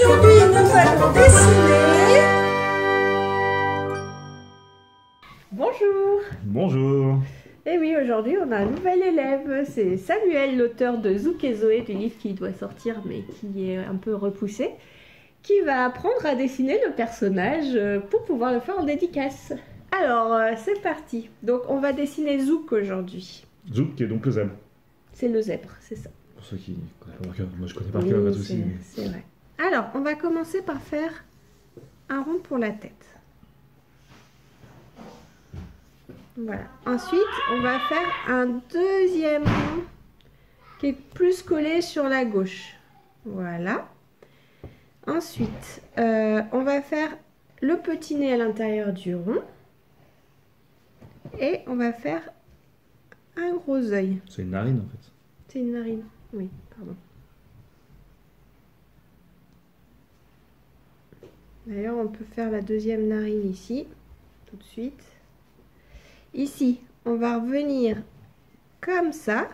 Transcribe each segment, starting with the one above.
Aujourd'hui, nous allons dessiner. Bonjour. Bonjour. Et oui, aujourd'hui, on a un nouvel élève. C'est Samuel, l'auteur de Zouk et Zoé, du livre qui doit sortir, mais qui est un peu repoussé, qui va apprendre à dessiner le personnage pour pouvoir le faire en dédicace. Alors, c'est parti. Donc, on va dessiner Zouk aujourd'hui. Zouk qui est donc le zèbre. C'est le zèbre, c'est ça. Pour ceux qui ne connaissent pas par cœur, moi je connais par cœur, pas de souci. C'est vrai. Alors, on va commencer par faire un rond pour la tête. Voilà. Ensuite, on va faire un deuxième rond qui est plus collé sur la gauche. Voilà. Ensuite, on va faire le petit nez à l'intérieur du rond. Et on va faire un gros œil. C'est une narine en fait. C'est une narine. Oui, pardon. D'ailleurs, on peut faire la deuxième narine ici, tout de suite. Ici, on va revenir comme ça.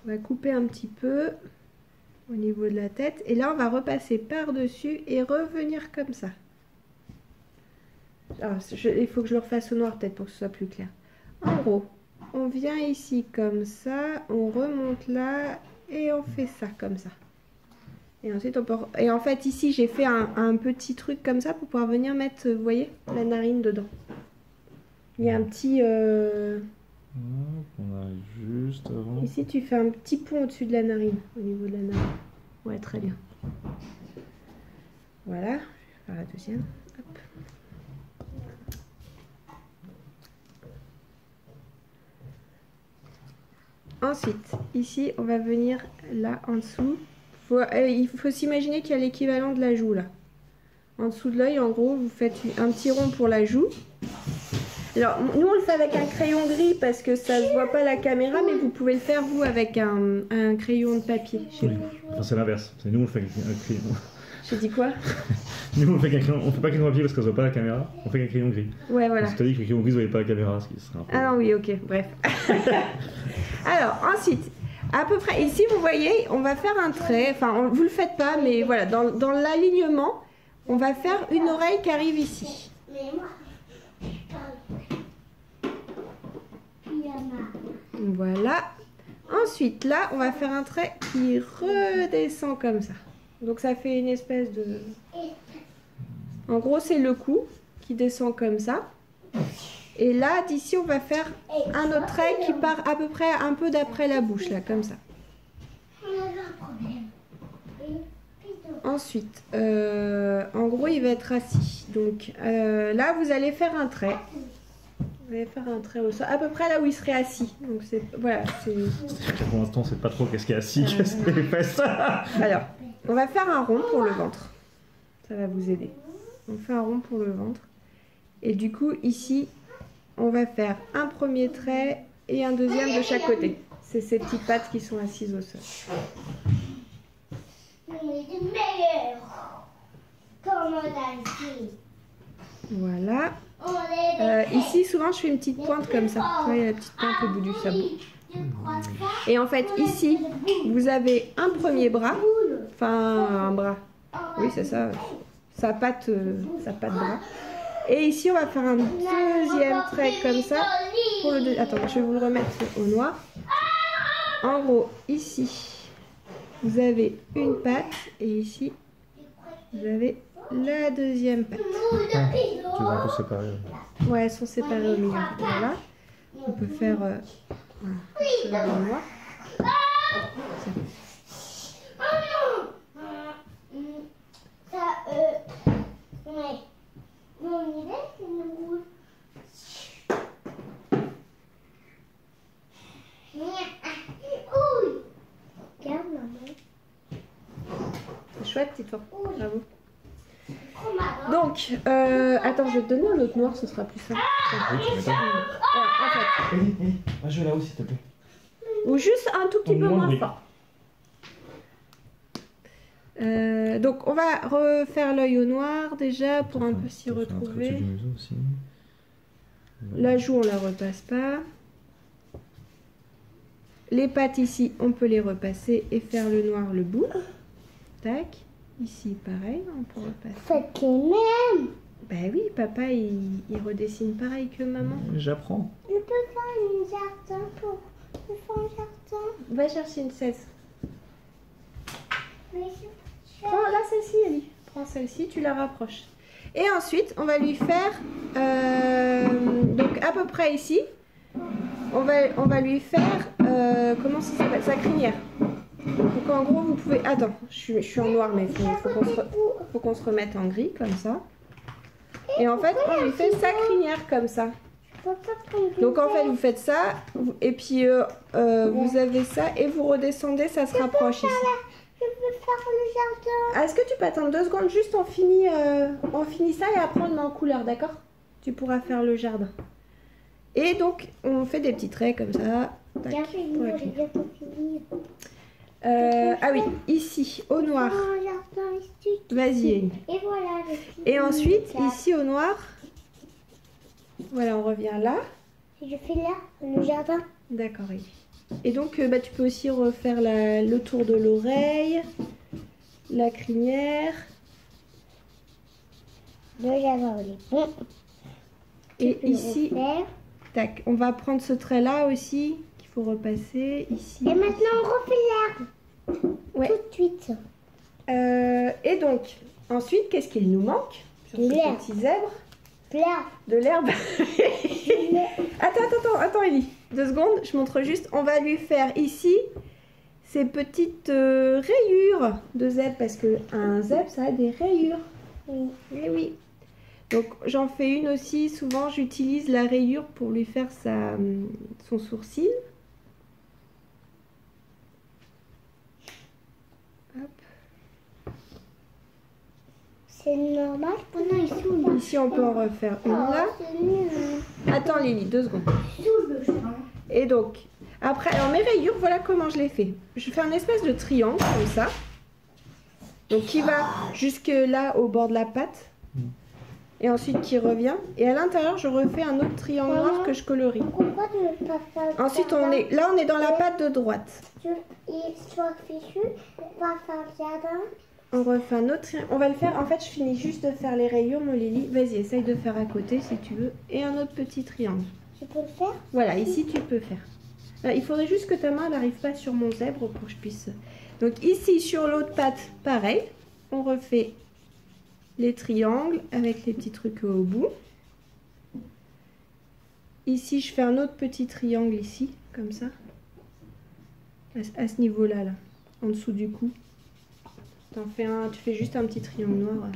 On va couper un petit peu au niveau de la tête. Et là, on va repasser par-dessus et revenir comme ça. Alors, il faut que je le refasse au noir peut-être pour que ce soit plus clair. En gros, on vient ici comme ça, on remonte là et on fait ça comme ça. Et ensuite, on peut... Et en fait, ici, j'ai fait un petit truc comme ça pour pouvoir venir mettre, vous voyez, la narine dedans. Il y a un petit... On a juste avant. Ici, tu fais un petit pont au-dessus de la narine, au niveau de la narine. Ouais, très bien. Voilà, je vais faire la deuxième. Hop. Ensuite, ici, on va venir là, en dessous. Il faut s'imaginer qu'il y a l'équivalent de la joue, là. En dessous de l'œil, en gros, vous faites un petit rond pour la joue. Alors, nous, on le fait avec un crayon gris parce que ça ne se voit pas à la caméra, mais vous pouvez le faire, vous, avec un crayon de papier. Oui. Enfin, c'est l'inverse. C'est nous, on le fait avec un crayon. J'ai dit quoi? Nous, on le fait avec un crayon. On fait pas crayon de papier parce que ça se voit pas à la caméra. On fait avec un crayon gris. Ouais, voilà. C'est-à-dire que le crayon gris ne voyait pas à la caméra, ce qui serait un peu... Ah non, oui, ok, bref. Alors, ensuite, à peu près, ici, vous voyez, on va faire un trait. Enfin, vous le faites pas, mais voilà, dans l'alignement, on va faire une oreille qui arrive ici. Voilà. Ensuite, là, on va faire un trait qui redescend comme ça. Donc, ça fait une espèce de... En gros, c'est le cou qui descend comme ça. Et là, d'ici, on va faire un autre trait qui part à peu près un peu d'après la bouche, là, comme ça. Ensuite, en gros, il va être assis. Donc, là, vous allez faire un trait. Vous allez faire un trait au sol, à peu près là où il serait assis. Donc, c'est... Voilà, c'est... Pour l'instant, c'est pas trop qu'est-ce qui est assis, qu'est-ce qui est les fesses. Alors, on va faire un rond pour le ventre. Ça va vous aider. On fait un rond pour le ventre. Et du coup, ici, on va faire un premier trait et un deuxième de chaque côté. C'est ces petites pattes qui sont assises au sol. Voilà. Ici, souvent, je fais une petite pointe comme ça. Vous voyez la petite pointe au bout du sabot. Et en fait, ici, vous avez un premier bras. Enfin, un bras. Oui, c'est ça. Sa patte bras. Et ici, on va faire un deuxième trait comme ça. Pour le Attends, je vais vous le remettre au noir. En gros, ici, vous avez une patte. Et ici, vous avez la deuxième patte. Tu les as un peu séparés. Ouais, elles sont séparées au milieu. Voilà. On peut faire... voilà. Le noir. C'est chouette, petite fois. Bravo. Donc, attends, je vais te donner un autre noir, ce sera plus simple. Oui, tu m'étonnes. En fait. Ah, je vais là-haut, s'il te plaît. Ou juste un tout petit peu moins fort. Donc, on va refaire l'œil au noir déjà pour un peu s'y retrouver. La joue, on la repasse pas. Les pattes ici, on peut les repasser et faire le noir le bout. Tac. Ici, pareil, on peut repasser. Faites les mêmes. Bah oui, papa, il redessine pareil que maman. J'apprends. Je peux faire un jardin pour faire un jardin. Va chercher une 16. Mais Prends là celle-ci, Ellie. Prends celle-ci, tu la rapproches. Et ensuite, on va lui faire, donc à peu près ici, on va lui faire, comment ça s'appelle, sa crinière. Donc en gros, vous pouvez, attends, je suis en noir, mais faut qu'on se remette en gris, comme ça. Et en fait, on lui fait sa crinière comme ça. Donc en fait, vous faites ça, et puis vous avez ça, et vous redescendez, ça se rapproche ici. je veux faire le jardin. Est-ce que tu peux attendre 2 secondes, juste on finit ça, et après on le met en couleur, d'accord? Tu pourras faire le jardin. Et donc, on fait des petits traits comme ça. Tac, Bien pour fini, la j'ai clé. bientôt fini. Ah oui, ici, au noir. Un jardin ici. Vas-y, Ellie. Et voilà. je finis. Et ensuite, Là. ici au noir, voilà, on revient là. Je fais là le jardin. D'accord, Ellie. Et donc, bah, tu peux aussi refaire le tour de l'oreille, la crinière. Le jardin, il est bon. Et Tu peux ici, le refaire. tac, on va prendre ce trait-là aussi, qu'il faut repasser, ici. Et maintenant, on refait l'herbe. Ouais. Tout de suite. Et donc, ensuite, qu'est-ce qu'il nous manque sur De ce l'herbe. petit zèbre? L'herbe. De l'herbe. Attends, Ellie. 2 secondes, je montre juste. On va lui faire ici ces petites rayures de zèbre, parce qu'un zèbre, ça a des rayures. Oui. Eh oui. Donc, j'en fais une aussi. Souvent, j'utilise la rayure pour lui faire son sourcil. Hop. C'est normal. Oh non, il saoule. Ici, on peut en refaire une là. C'est nul. Attends, Lily, 2 secondes. Il saoule, je crois. Et donc, après, alors mes rayures, voilà comment je les fais. Je fais un espèce de triangle comme ça. Donc qui va jusque là au bord de la pâte. Et ensuite qui revient. Et à l'intérieur, je refais un autre triangle noir que je colorie. Pourquoi tu ne veux pas faire Ensuite, on est dans la pâte de droite. Il soit fichu, on va faire le jardin. On refait un autre triangle. On va le faire. En fait, je finis juste de faire les rayures, mon Lily. Vas-y, essaye de faire à côté si tu veux. Et un autre petit triangle. Je peux le faire? Voilà, ici tu peux faire. Il faudrait juste que ta main n'arrive pas sur mon zèbre pour que je puisse... Donc ici sur l'autre patte, pareil. On refait les triangles avec les petits trucs au bout. Ici je fais un autre petit triangle ici, comme ça. À ce niveau-là, là, en dessous du cou. Tu fais juste un petit triangle noir.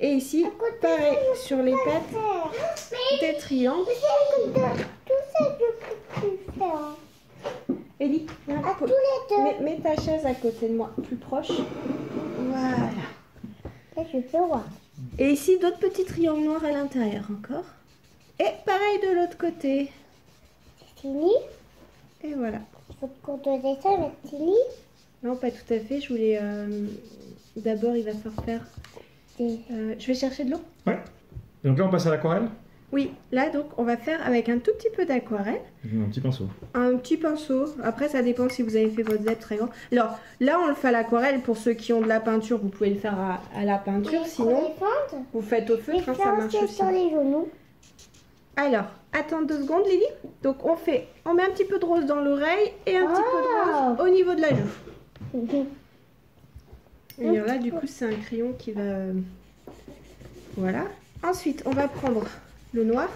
Et ici, pareil, sur les pattes, des triangles. Tout ça, je peux plus faire. Ellie, viens, À tous les deux. mets ta chaise à côté de moi, plus proche. Voilà. Ça, je peux voir. Et ici, d'autres petits triangles noirs à l'intérieur encore. Et pareil de l'autre côté. C'est fini? Et voilà. Il faut qu'on te dessin, mais c'est fini? Non, pas tout à fait. Je voulais... D'abord, il va falloir faire... je vais chercher de l'eau. Ouais. Et donc là, on passe à l'aquarelle. Oui, là, donc, on va faire avec un tout petit peu d'aquarelle. Un petit pinceau. Un petit pinceau. Après, ça dépend si vous avez fait votre zèbre très grand. Alors, là, on le fait à l'aquarelle. Pour ceux qui ont de la peinture, vous pouvez le faire à la peinture. Sinon, vous faites au feutre, hein, ça marche aussi. Sur les genoux. Alors, attends 2 secondes, Lily. Donc, on met un petit peu de rose dans l'oreille et un petit peu de rose au niveau de la joue. Et alors là, du coup, c'est un crayon qui va... Voilà. Ensuite, on va prendre le noir.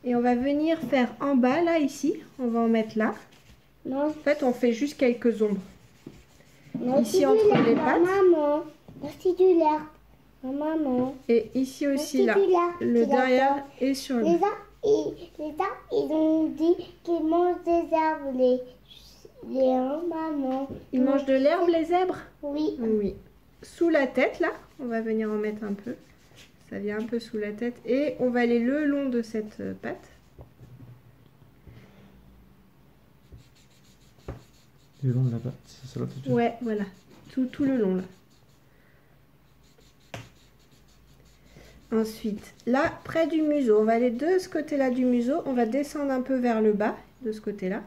Et on va venir faire en bas, là, ici. On va en mettre là. Non. En fait, on fait juste quelques ombres. Merci Ici, entre les pattes. Maman. Merci du lait. Maman. Et ici aussi, Merci là. du lait. Le Tu derrière l'adores. et sur le... Les arbres, ils ont dit qu'ils mangent des arbres, maman. Ils mangent de l'herbe, les zèbres? Oui. Oui. Sous la tête, là, on va venir en mettre un peu. Ça vient un peu sous la tête. Et on va aller le long de cette patte. Le long de la patte, ça va tout de suite. Ouais, voilà. Tout le long, là. Ensuite, là, près du museau, on va aller de ce côté-là du museau. On va descendre un peu vers le bas, de ce côté-là.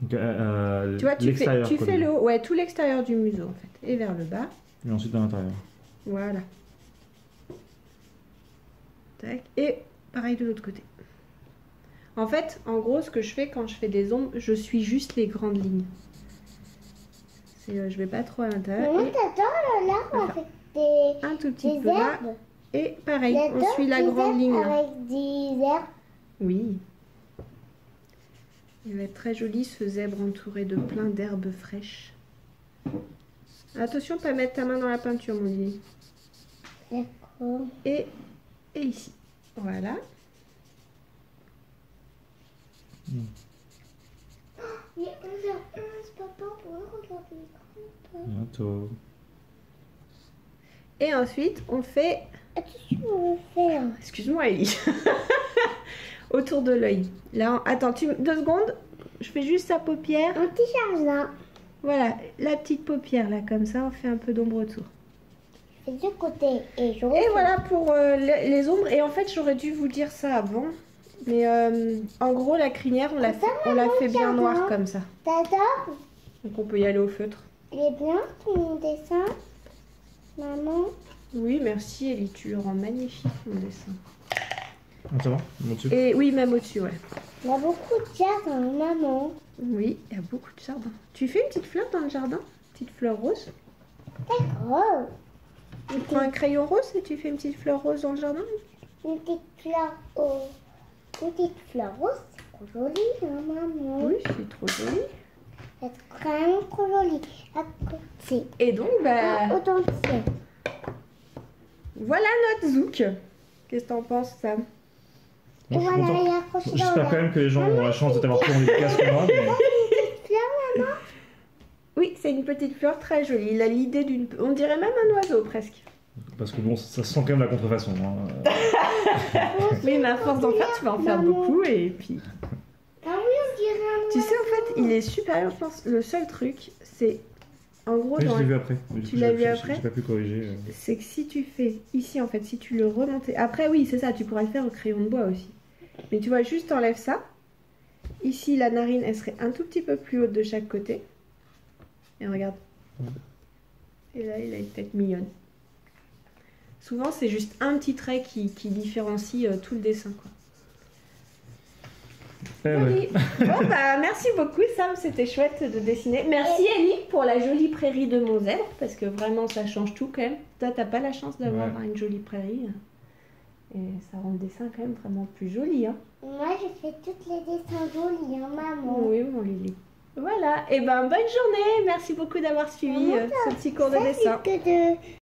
Donc, Tu vois, tu l'extérieur, quoi, fais le haut, ouais, tout l'extérieur du museau en fait, et vers le bas. Et ensuite à l'intérieur. Voilà. Tac. Et pareil de l'autre côté. En fait, en gros, ce que je fais quand je fais des ombres, je suis juste les grandes lignes. Je vais pas trop à l'intérieur. Maman, t'adores l'arbre avec des, Un tout petit des peu là. herbes. Et pareil, on T'adores suit la des grande herbes ligne là. avec des herbes. Oui. Il va être très joli ce zèbre entouré de plein d'herbes fraîches. Attention, pas mettre ta main dans la peinture, mon Lily. D'accord. Et ici. Voilà. Il est 11h11, papa, on pourrait regarder l'écran. Bientôt. Et ensuite, on fait... Qu'est-ce que tu veux faire? Excuse-moi, Ellie. Autour de l'œil. Là, attends, 2 secondes. Je fais juste sa paupière. Un petit jardin. Voilà, la petite paupière, là, comme ça, on fait un peu d'ombre autour. Je fais du côté et je Et voilà pour les ombres. Et en fait, j'aurais dû vous dire ça avant. Mais en gros, la crinière, on l'a fait bien noire comme ça. T'adores? Donc on peut y aller au feutre. Il est bien ton dessin, maman? Oui, merci Ellie, tu le rends magnifique mon dessin. Ah, ça va? Bon, dessus. Et oui, même au-dessus, ouais. Il y a beaucoup de jardins, maman. Oui, il y a beaucoup de jardins. Tu fais une petite fleur dans le jardin? Petite fleur rose? D'accord. Tu prends un crayon rose et tu fais une petite fleur rose dans le jardin? Une petite fleur rose, c'est trop joli, hein, maman. Oui, c'est trop joli. C'est vraiment trop joli. À côté. Et donc, bah, Au dentier. voilà notre zouk. Qu'est-ce que t'en penses, Sam? Et Bon, je suis voilà, content. il y a accroché dans J'espère quand même que les gens ont la chance de t'avoir pris en dédicace que moi. Mais... Oui, c'est une petite fleur très jolie. Il a l'idée d'une... On dirait même un oiseau, presque. Parce que bon, ça sent quand même la contrefaçon. Hein. Oui, mais à force d'en faire, tu vas en faire beaucoup et puis... Ah oui, on dirait un Tu sais, en fait, il est supérieur, je pense. Le seul truc, c'est... En gros, Oui, je dans... l'ai vu après. Du Tu coup, l'as j'ai- vu après J'ai pas pu corriger. c'est que si tu fais ici, en fait, si tu le remontais... Après, oui, c'est ça, tu pourras le faire au crayon de bois aussi. Mais tu vois, juste enlève ça. Ici, la narine, elle serait un tout petit peu plus haute de chaque côté. Et regarde. Et là, il a une tête mignonne. Souvent, c'est juste un petit trait qui différencie tout le dessin, quoi. Eh Oui. ouais. Bon, bah, merci beaucoup, Sam, c'était chouette de dessiner. Merci, Ellie, pour la jolie prairie de mon zèbre, parce que vraiment, ça change tout, quand même. Toi, t'as pas la chance d'avoir une jolie prairie. Et ça rend le dessin, quand même, vraiment plus joli, hein. Moi, je fais tous les dessins jolis, hein, maman. Oui, mon Lily. Voilà, et ben bonne journée. Merci beaucoup d'avoir suivi ce petit cours de dessin. Que de